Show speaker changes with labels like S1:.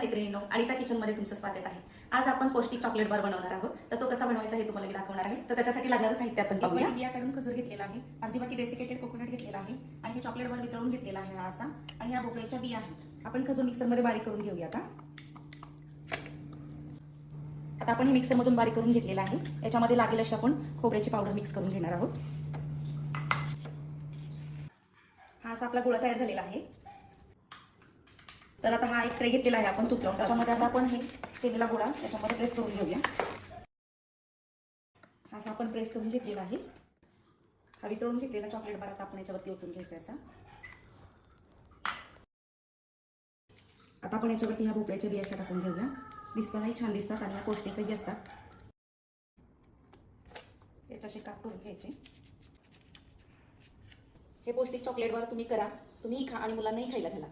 S1: मैत्रिणींनो, अनिता किचनमध्ये तुमचं स्वागत आहे। आज आपण पौष्टिक चॉकलेट बार बनवणार आहोत। तर तो कसा बनवायचा हे तुम्हाला मी दाखवणार आहे। तर त्याच्यासाठी लागणारं साहित्य आपण पाहूया। एक बिया काढून खजूर घेतलेला आहे, अर्धी वाटी डेसिकेटेड कोकोनट घेतलेला आहे आणि हे चॉकलेट बार वितळून घेतलेला आहे हा असा, आणि ह्या भोपळ्याच्या बिया आहेत। आपण खजूर मिक्सरमध्ये बारीक करून घेऊया। आता आपण हे मिक्सरमधून बारीक करून घेतलेला आहे। याच्यामध्ये लागेल अशी आपण खोबऱ्याची पावडर मिक्स करून घेणार आहोत। हा असा आपला गोळा तयार झालेला आहे। तर आता हा एक ट्रे घेतलेला आहे आपण तूप लावून, त्याच्यामध्ये आता आपण हे केलेला गोळा याच्यामध्ये प्रेस करून घेऊया। हा असा आपण प्रेस करून घेतलेला आहे। हा वितळून घेतलेला चॉकलेट बार आता आपण याच्यावरती ओतून घ्यायचा असा। आता आपण याच्यावरती ह्या भोपळ्याच्या बिया टाकून घेऊया। दिसतानाही छान दिसतात आणि पौष्टिकही असतात। याच्याशी काप करून घ्यायचे। हे पौष्टिक चॉकलेट बार तुम्ही करा, तुम्ही खा आणि मुलांनाही खायला घाला।